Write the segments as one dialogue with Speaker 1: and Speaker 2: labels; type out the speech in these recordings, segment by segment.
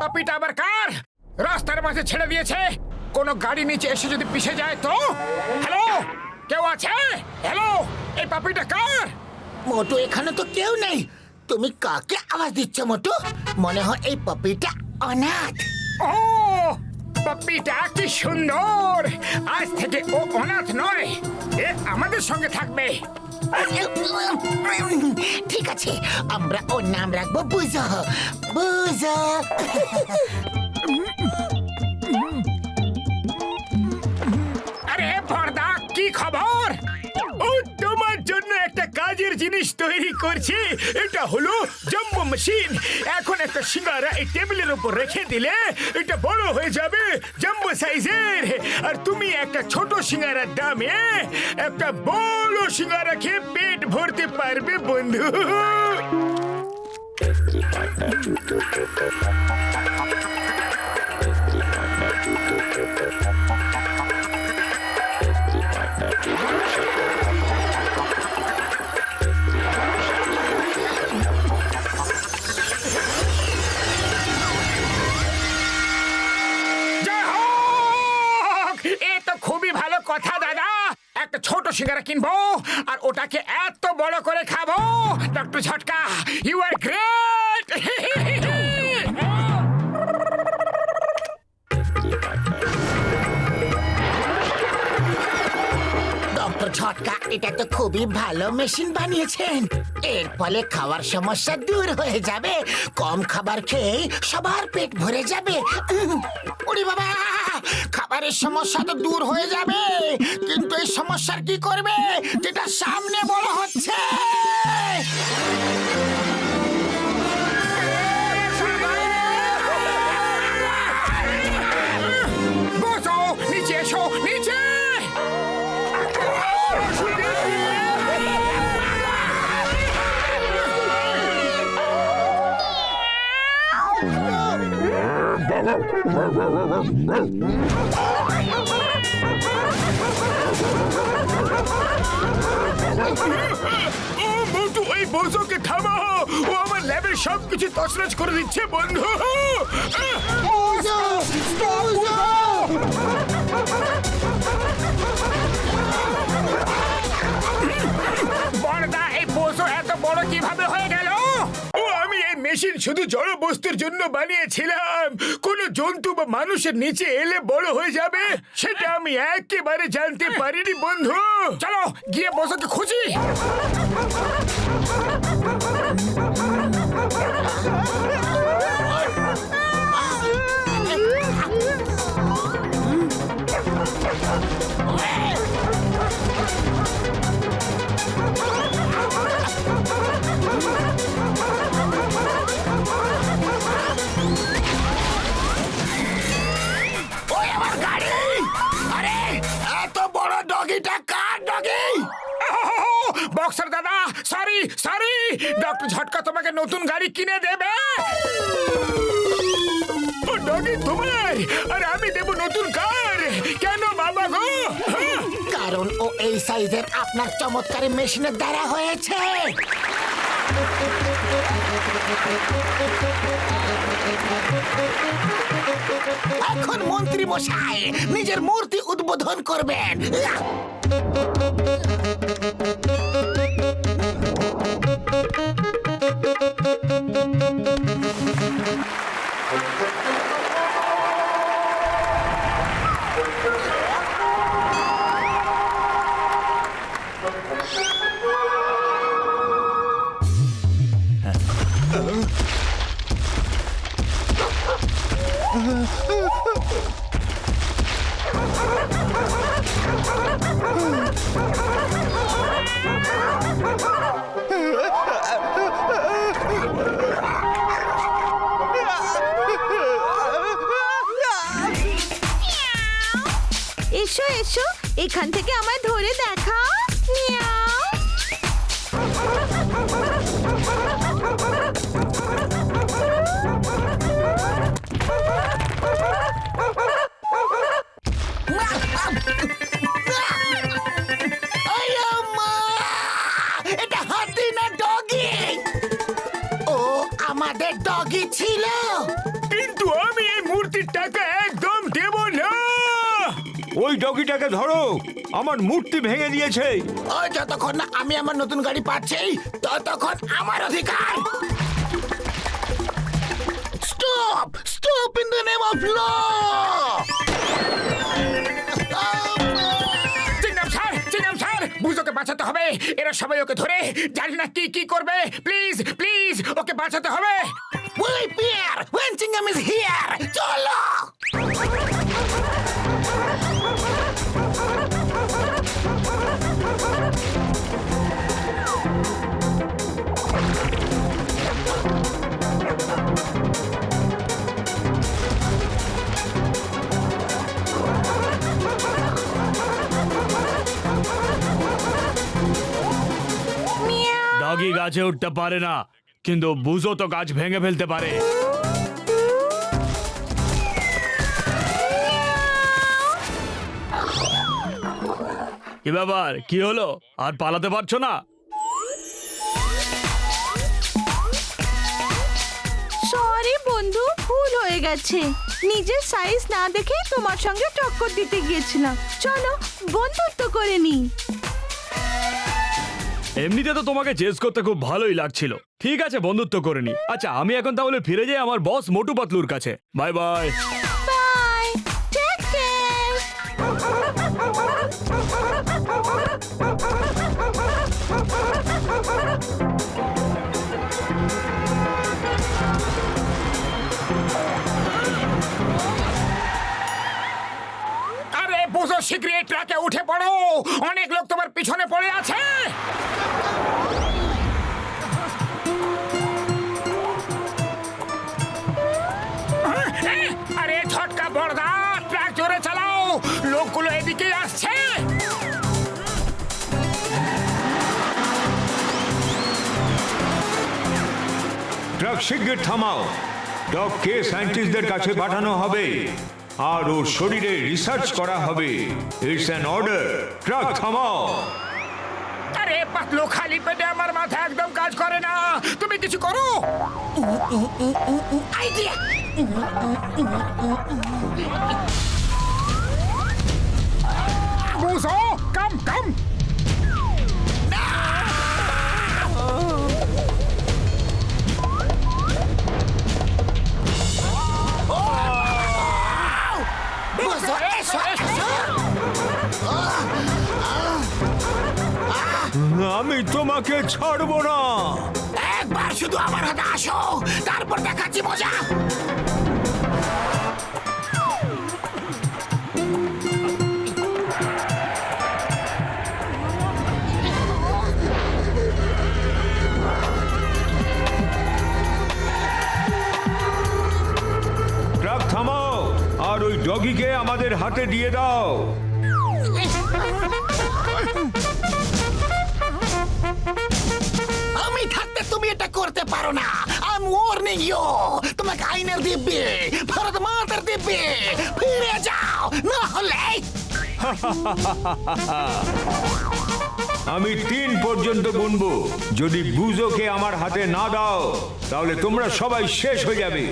Speaker 1: পাপিটা আবার কার? রাস্তার মাঝে ছেড়ে দিয়েছে। কোনো গাড়ি নিচে এসে যদি পিষে যায় তো? হ্যালো, কেউ আছে? হ্যালো, এই পাপিটা কার?
Speaker 2: মোটু, এখানে তো কেউ নেই। তুমি কাকে আওয়াজ দিচ্ছ মোটু? মনে হয় এই পাপিটা অনাথ।
Speaker 1: ও, পাপিটা কি সুন্দর! আজ থেকে ও অনাথ নয়, এ আমাদের সঙ্গে থাকবে।
Speaker 2: ঠিক আছে, আমরা ওর নাম রাখবো বুঝো। বুঝো।
Speaker 1: আরে বড়দা, কি খবর? ও তোমার জন্য একটা কাজের জিনিস তৈরি করছি। এটা হলো জাম্বো মেশিন। এখন একটা সিঙ্গারা এই টেবিলের উপর রেখে দিলে এটা বড় হয়ে যাবে জাম্বো সাইজের। আর তুমি একটা ছোট সিঙ্গারার দামে একটা বড় সিঙ্গারা খেয়ে পেট ভরতে পারবে বন্ধু। খুবই ভালো কথা দাদা। একটা ছোট সিঙ্গারা কিনবো আর ওটাকে এত বড় করে খাবো। ডক্টর ঝটকা, ইউ আর গ্রেট।
Speaker 2: ডক্টর ঝটকা, এটা তো খুবই ভালো মেশিন বানিয়েছেন। এর ফলে খাওয়ার সমস্যা দূর হয়ে যাবে। কম খাবার খেয়ে সবার পেট ভরে যাবে। ওরে বাবা, খাবারের সমস্যা তো দূর হয়ে যাবে, কিন্তু এই সমস্যার কি করবে যেটা সামনে বড় হচ্ছে?
Speaker 1: বসো, নিচে এসো, নিচে। এই বোঝোকে থামাও, ও আমার ল্যাবের সবকিছু তছনছ করে দিচ্ছে বন্ধু। বড়দা, এই বোঝো এত বড় কিভাবে হয়ে গেল? ও, আমি এই মেশিন শুধু জড় বস্তুর জন্য বানিয়েছিলাম। কোন জন্তু বা মানুষের নিচে এলে বড় হয়ে যাবে সেটা আমি একেবারে জানতে পারিনি বন্ধু। চলো গিয়ে বোঝোকে খুঁজি। বক্সার দাদা, সরি সরি, ডক্টর ঝটকা তোমাকে নতুন গাড়ি কিনে দেবে। ও ডগি তোমার, আর আমি দেব নতুন কার। কেন বাবা গো?
Speaker 2: কারণ ও এই সাইজের আপনার চমৎকারী মেশিনের দ্বারা হয়েছে। এখন মন্ত্রী মশাই নিজের মূর্তি উদ্বোধন করবেন।
Speaker 3: এসো এসো, এখান থেকে আমায় ধরে দেখাও। মিয়াও।
Speaker 2: আয়া মা! এটা হাতি না ডগি? ও আমাদের ডগি ছিল।
Speaker 1: কিন্তু আমি এই মূর্তির টাকা একদম দেব না।
Speaker 4: ওই ডগিটাকে ধরো, আমার মূর্তি ভেঙে দিয়েছে।
Speaker 2: ও যতক্ষণ না আমি আমার নতুন গাড়ি পাচ্ছি ততক্ষণ আমার অধিকার। Stop stop in the name of law.
Speaker 1: Chingum sir, বুঝোকে বাঁচাতে হবে। এরা সবাই ওকে ধরে জানি না কি কি করবে। প্লিজ প্লিজ ওকে বাঁচাতে হবে।
Speaker 2: We appear when Chingam is here চলো।
Speaker 5: ডগি গাছে উঠতে পারে না, কিন্তু বুঝো তো গাছ ভেঙে ফেলতে পারে। কি ব্যাপার, কি হলো? আর পালাতে পারছো না?
Speaker 3: সরি বন্ধু, ভুল হয়ে গেছে। নিজের সাইজ না দেখে তোমার সঙ্গে টক্কর দিতে গিয়েছিলাম। চলো বন্ধুত্ব করে নি।
Speaker 5: এমনিতে তো তোমাকে চেস করতে খুব ভালোই লাগছিল। ঠিক আছে, বন্ধুত্ব করে নি। আচ্ছা, আমি এখন তাহলে ফিরে যাই আমার বস মোটু পাতলুর কাছে। Bye bye.
Speaker 3: Bye, take care.
Speaker 1: আরে বুঝো, শীঘ্রই এই ট্রাকে উঠে পড়ো। অনেক লোক তোমার পিছনে পড়ে আছে। আরে ঝটকা বড়দা, ট্রাক জোরে চালাও। লোকগুলো এদিকে আসছে।
Speaker 4: ট্রাক শিগগির থামাও। ডগকে সায়েন্টিস্টদের কাছে পাঠানো হবে আর ওর শরীরে রিসার্চ করা হবে। It's an order. ট্রাক থামাও।
Speaker 1: আরে পাতলু, খালি পেটে আমার মাথা একদম কাজ করে না। তুমি কিছু করো।
Speaker 2: আইডিয়া।
Speaker 1: বুঝো, কাম কাম।
Speaker 2: বুঝো, এসো এসো।
Speaker 4: আমি তোমাকে ছাড়বো না।
Speaker 2: একবার শুধু আমার হাতে আসো, তারপর দেখাচ্ছি মজা।
Speaker 4: ট্রাক থামাও আর ওই ডগিকে আমাদের হাতে দিয়ে দাও।
Speaker 2: আমি থাকতে তুমি এটা করতে পারো না। I am warning you. তোমাকে আইনের দিব্যি, ভারত মাতার দিব্যি, ফিরে যাও, না হলে
Speaker 4: আমি 3 পর্যন্ত গুনবো। যদি বুঝোকে আমার হাতে না দাও তাহলে তোমরা সবাই শেষ হয়ে যাবে।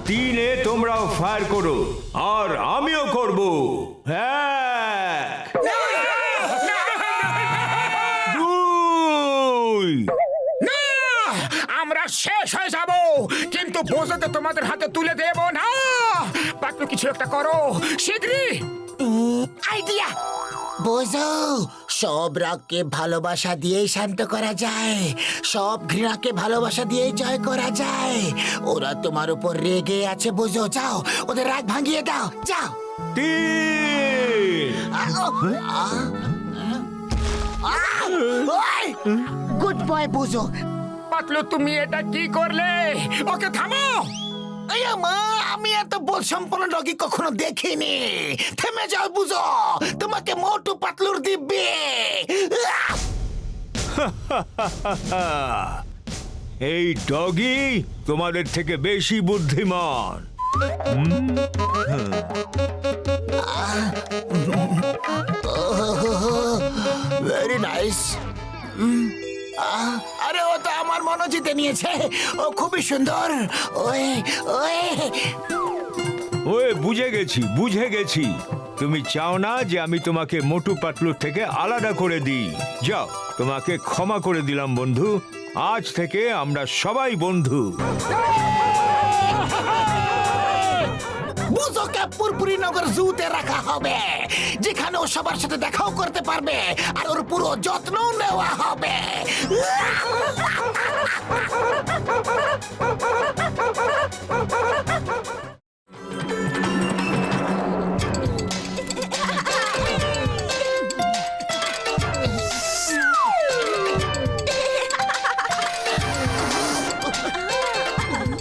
Speaker 4: 3-এ তোমরাও ফায়ার করো আর আমিও করব। 1 2
Speaker 1: না, আমরা শেষ হয়ে যাব, কিন্তু বোঝোকে তোমাদের হাতে তুলে দেব না। পাতলু, কিছু একটা করো শীঘ্রই।
Speaker 2: আইডিয়া। বোঝো, সব রাগকে ভালোবাসা দিয়েই শান্ত করা যায়, সব ঘৃণাকে ভালোবাসা দিয়েই জয় করা যায়। ওরা তোমার উপর রেগে আছে, বোঝো। যাও, ওদের রাগ ভাঙিয়ে দাও, যাও।
Speaker 4: 3
Speaker 2: গুড বয় বোঝো।
Speaker 1: পাতলু, তুমি এটা কি করলে? ওকে থামাও।
Speaker 2: এই মা, আমি এত বল সম্পন্ন ডগি কখনো দেখিনি। থেমে যাও বুঝো, তোমাকে মোটু পাতলুর দিব্যি।
Speaker 4: এই ডগি তোমাদের থেকে বেশি বুদ্ধিমান।
Speaker 2: Very nice. আরে ও তো আমার মন জিতে নিয়েছে, ও খুবই সুন্দর। ওই ওই
Speaker 4: ওই বুঝে গেছি তুমি চাও না যে আমি তোমাকে মোটু পাতলুর থেকে আলাদা করে দিই। যাও, তোমাকে ক্ষমা করে দিলাম বন্ধু। আজ থেকে আমরা সবাই বন্ধু।
Speaker 2: বুঝোকে পুরপুরি নগর জুতে রাখা হবে, যেখানে ও সবার সাথে দেখাও করতে পারবে আর ওর পুরো যত্ন নেওয়া হবে।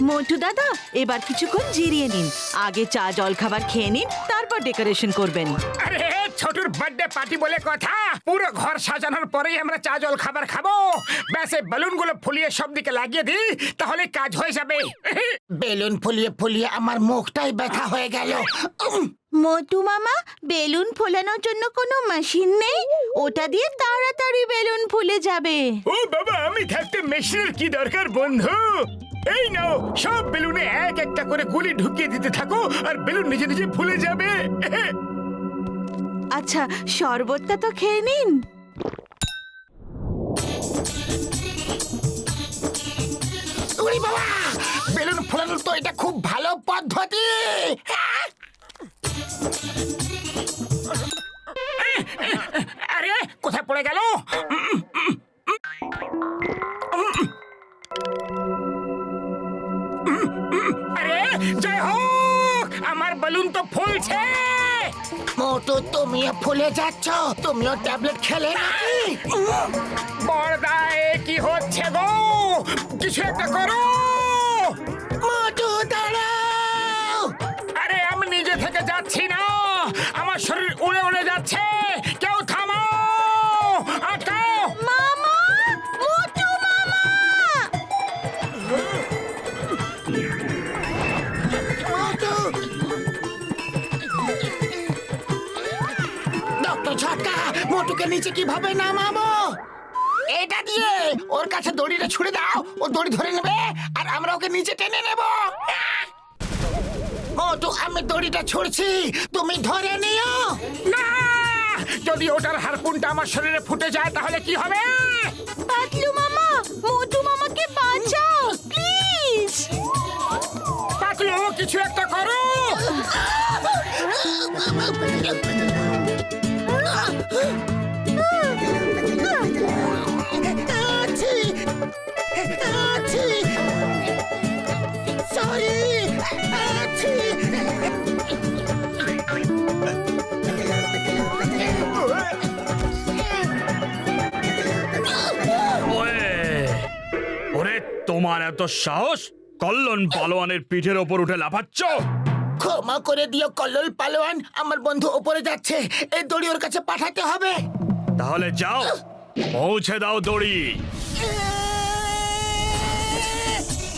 Speaker 3: মোটু দাদা, এবার কিছুক্ষণ জিরিয়ে নিন। আগে চা জল খাবার খেয়ে নিন, তারপর ডেকোরেশন করবেন।
Speaker 1: আরে ছোটুর বার্থডে পার্টি বলে কথা, পুরো ঘর সাজানোর পরেই আমরা চা জল খাবার খাবো। ব্যাস এই বেলুনগুলো ফুলিয়ে সব দিকে লাগিয়ে দিই, তাহলে কাজ হয়ে যাবে।
Speaker 2: বেলুন ফুলিয়ে ফুলিয়ে আমার মুখটাই ব্যথা হয়ে গেল।
Speaker 3: মোটু মামা, বেলুন ফোলানোর জন্য কোনো মেশিন নেই? ওটা দিয়ে তাড়াতাড়ি বেলুন ফুলে যাবে।
Speaker 1: ও বাবা, আমি থাকতে মেশিনের কি দরকার বন্ধু? এই নাও, সব বেলুনে এক একটা করে গুলি ঢুকিয়ে দিতে থাকো আর বেলুন নিজে নিজে ফুলে যাবে।
Speaker 3: আচ্ছা, শরবতটা তো খেয়ে নিন।
Speaker 2: উরি বাবা, বেলুন ফোলানোর তো এটা খুব ভালো পদ্ধতি।
Speaker 1: আরে কোথায় পড়ে গেল? আরে জয় হোক, আমার বেলুন তো ফুলছে।
Speaker 2: মোটু, তুমিও ফুলে যাচ্ছ, তুমিও ট্যাবলেট খেলে নাকি?
Speaker 1: পর্দায় কি হচ্ছে গো? কিছু একটা করো।
Speaker 2: মোটু দাঁড়াও।
Speaker 1: আরে আমি নিজে থেকে যাচ্ছি না, আমার শরীর উড়ে উড়ে যাচ্ছে। কেউ থামাও, আটকাও।
Speaker 3: মামা, মোটু মামা!
Speaker 2: ডক্টর ঝটকা, মোটুকে নিচে কিভাবে নামাবো? এটা দিয়ে ওর কাছে দড়িটা ছুড়ে দাও, ও দড়ি ধরে নেবে আর আমরা ওকে নিচে টেনে নেব। মোটু, আমি দড়িটা ছুড়ছি, তুমি ধরে নিও।
Speaker 1: না, যদি ওটার হারপুনটা আমার শরীরে ফুটে যায় তাহলে কি হবে?
Speaker 3: পাতলু মামা, মোটু মামাকে বাঁচাও প্লিজ।
Speaker 1: পাতলু, কিছু একটা করো।
Speaker 2: আছি, আছি, সরি, আছি।
Speaker 5: ওরে, তোমার এত সাহস? কল্লন পালোয়ানের পিঠের ওপর উঠে লাফাচ্ছ?
Speaker 2: ক্ষমা করে দিও কল্লোল পালোয়ান, আমার বন্ধু ওপরে যাচ্ছে, এই দড়ি ওর কাছে পাঠাতে হবে।
Speaker 5: তাহলে যাও, পৌঁছে দাও দড়ি।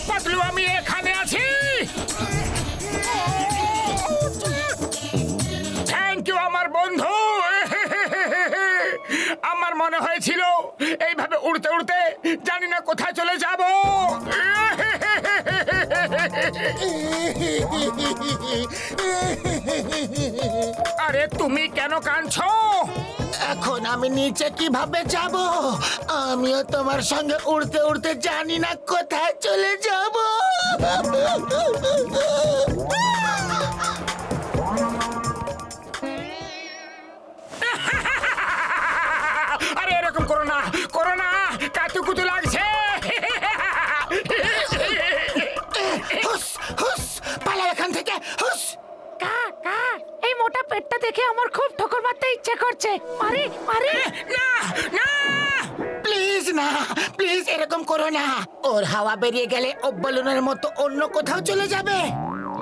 Speaker 1: পাতলু, আমি এখানে আছি। থ্যাংক ইউ আমার বন্ধু। আমার মনে হয়েছিল এইভাবে উড়তে উড়তে জানি না কোথায় চলে যাব। আরে তুমি কেন কাঁদছো?
Speaker 2: এখন আমি নিচে কিভাবে যাব? আমিও তোমার সঙ্গে উড়তে উড়তে জানি না কোথায় চলে যাব।
Speaker 1: আরে এরকম করো না, করো না, কাতুকুতু লাগছে।
Speaker 2: হুস হুস, পালা এখান থেকে, হুস।
Speaker 3: এই মোটা পেটটা দেখে আমার খুব ঠোকর মারতে ইচ্ছে করছে। আরে আরে,
Speaker 1: না না,
Speaker 2: প্লিজ না, প্লিজ এরকম করো না। ওর হাওয়া বেরিয়ে গেলে ও বেলুনের মতো অন্য কোথাও চলে যাবে।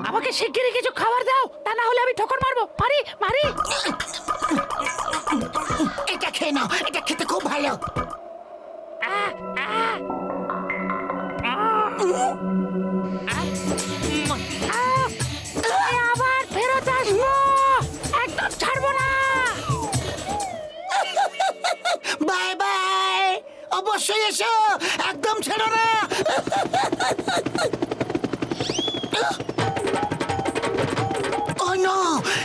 Speaker 3: আমাকে শিগগিরই কিছু খাবার দাও, তা না হলে আমি ঠোকর মারবো। মারি মারি।
Speaker 2: এটা খেয়ে নাও, এটা খেতে খুব ভালো।
Speaker 3: আবার ফেরত আসবো, একদম ছাড়বো না।
Speaker 2: বাই বাই, অবশ্যই এসো, একদম ছেড়ো না। ও নো,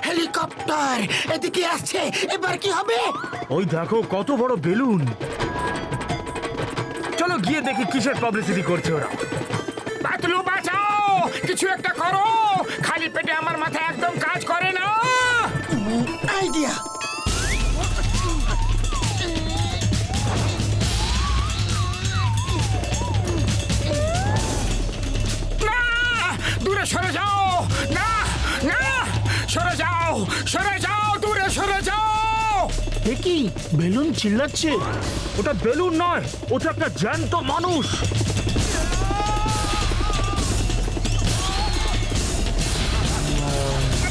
Speaker 2: হেলিকপ্টার এদিকে আসছে, এবার কি হবে?
Speaker 5: ওই দেখো কত বড় বেলুন। চলো গিয়ে দেখি কিসের পাবলিসিটি করছে ওরা।
Speaker 1: পাতলু বাঁচাও, কিছু একটা করো, খালি পেটে আমার মাথা একদম কাজ করে না।
Speaker 2: আইডিয়া।
Speaker 1: না, দূরে সরে যাও। না না, সরে যাও, সরে যাও, দূরে সরে যাও।
Speaker 5: কি বেলুন চিল্লাচ্ছে? ওটা বেলুন নয়, ওটা একটা জ্যান্ত মানুষ।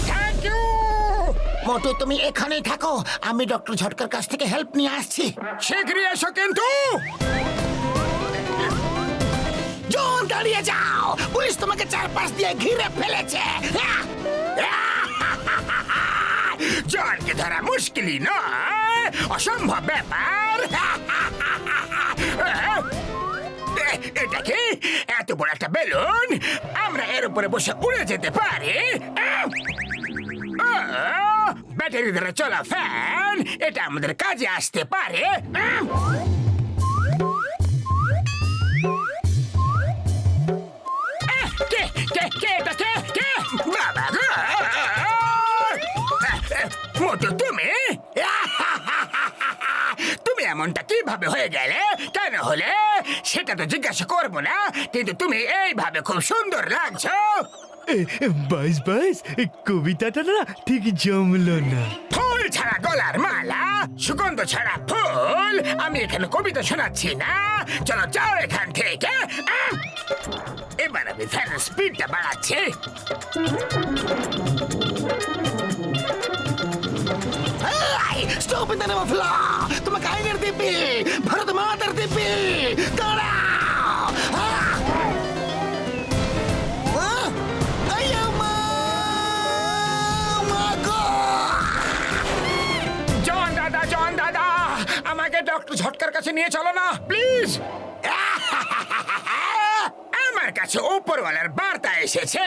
Speaker 1: Thank you.
Speaker 2: মোটু তুমি এখানেই থাকো, আমি ডক্টর ঝটকার কাছ থেকে হেল্প নিয়ে আসছি।
Speaker 1: শীঘ্রই এসো কিন্তু।
Speaker 2: জন, দাঁড়িয়ে যাও, পুলিশ তোমাকে চারপাশ দিয়ে ঘিরে ফেলেছে।
Speaker 1: জনকে ধরা মুশকিলই নয়, অসম্ভব ব্যাপার। এটা কি এত বড় একটা বেলুন? আমরা এর উপরে বসে উড়ে যেতে পারি। ব্যাটারি ধরে চলা ফ্যান, এটা আমাদের কাজে আসতে পারে। কে কে কে এটা কে কে? বাবা গো! মোটু তুমি? তুমি এমনটা কিভাবে হয়ে গেলে? কেন হলে সেটা তো জিজ্ঞাসা করবো না, কিন্তু তুমি এইভাবে খুব সুন্দর লাগছো।
Speaker 5: বাস বাস, কবিতাটা না ঠিক জমলো না।
Speaker 1: ফুল ছাড়া গলার মালা, সুগন্ধ ছাড়া ফুল। আমি এখানে কবিতা শোনাচ্ছি না, চলো যাও এখান থেকে। এবার আমি ফ্যানের স্পিডটা বাড়াচ্ছি।
Speaker 2: Stop in the name of law, তোমাকে আইনের দিব্যি, ভারত মাতার দিব্যি, দাঁড়াও।
Speaker 1: জন দাদা, জন দাদা, আমাকে ডক্টর ঝটকার কাছে নিয়ে চলো না প্লিজ। আমার কাছে উপরওয়ালার বার্তা এসেছে,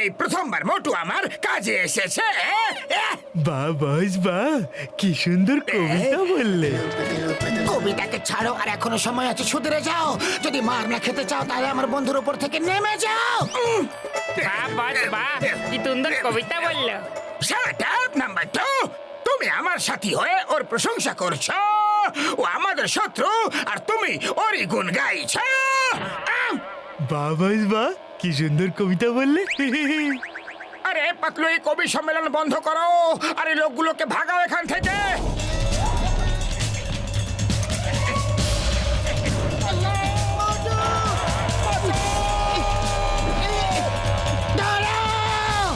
Speaker 1: এই প্রথমবার মোটু আমার কাজে এসেছে।
Speaker 5: বাহ বাস বাহ, কি সুন্দর কবিতা বললে।
Speaker 2: কবিতাকে ছাড়ো, আর এখনো সময় আছে, শুধরে যাও। যদি মার না খেতে চাও তাহলে আমার বন্ধুর উপর থেকে নেমে যাও।
Speaker 6: কি সুন্দর কবিতা বললো।
Speaker 1: Shut up, number 2! তুমি আমার সাথী হয়ে ওর প্রশংসা করছো। ও আমাদের শত্রু, আর তুমি ওরই গুণ গাইছো।
Speaker 5: বাহ বাস বাহ, কি সুন্দর কবিতা বললে।
Speaker 1: আরে পাতলু, এই কবি সম্মেলন বন্ধ করো, আর এই লোকগুলোকে ভাগাও এখান থেকে।
Speaker 2: দাঁড়াও।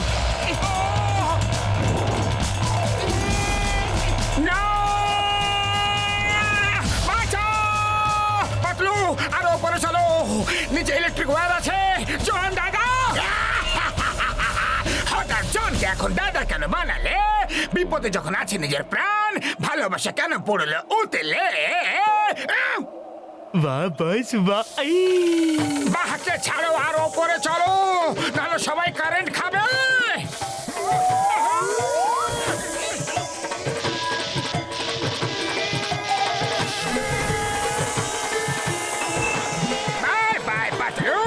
Speaker 1: না! বাঁচাও! পাতলু, আরো উপরে চলো, নিচে ইলেকট্রিক ওয়্যার আছে। জন দাদা! হঠাৎ জনকে এখন দাদা কেন বানালে? বিপদে যখন আছে নিজের প্রাণ, ভালোবাসা কেন পড়লো উতলে?
Speaker 5: বাহ বাস বাহ।
Speaker 1: বাহাকে ছাড়ো, আর ওপরে চলো, নাহলে সবাই কারেন্ট খাবে। Bye bye Patlu.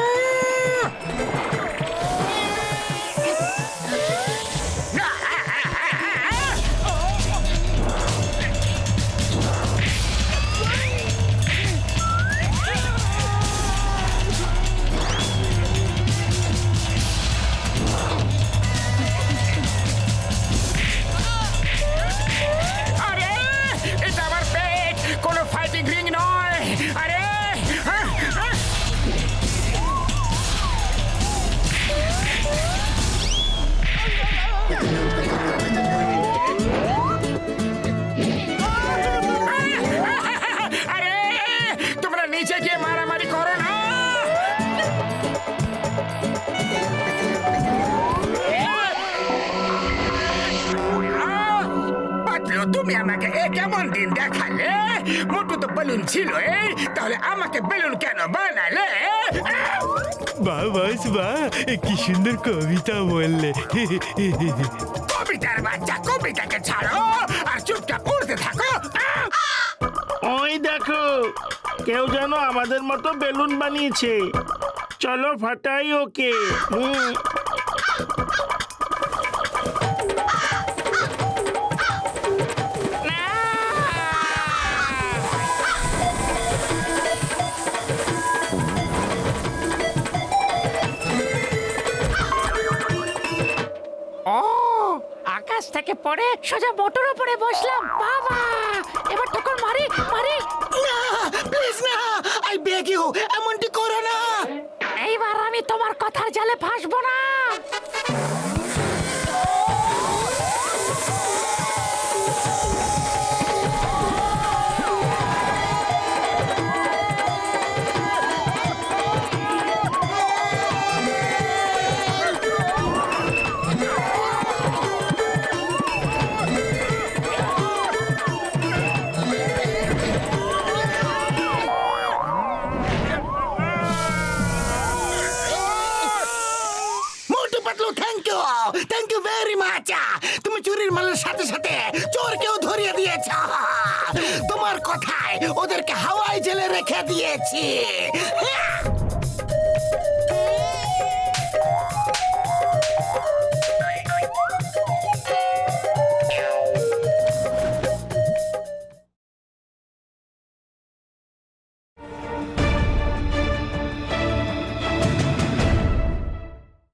Speaker 1: তুমি আমাকে এ কেমন দিন দেখালে? মোটু তো বেলুন ছিল, তাহলে আমাকে বেলুন কেন বানালে?
Speaker 7: বাবা কি সুন্দর কবিতা বললে।
Speaker 1: কবিতার বাচ্চা, কবিতাকে ছাড়ো আর চুপচাপ উড়তে থাকো।
Speaker 8: ওই দেখো, কেউ যেন আমাদের মতো বেলুন বানিয়েছে। চলো ফাটাই ওকে।
Speaker 6: ও আকাশ থেকে পড়ে সোজা মোটর উপরে বসলাম। বাবা, এবার ঠোকর মারি মারি।
Speaker 2: না প্লিজ না, আই বেগ ইউ, এমনটি করো না।
Speaker 6: এইবার আমি তোমার কথার জালে ফাঁসবো না।
Speaker 2: Motu Patlu, thank you very much. তুমি চুরির মালের সাথে সাথে চোরকেও ধরিয়ে দিয়েছ। তোমার কথায় ওদেরকে হাওয়ায় জেলে রেখে দিয়েছি।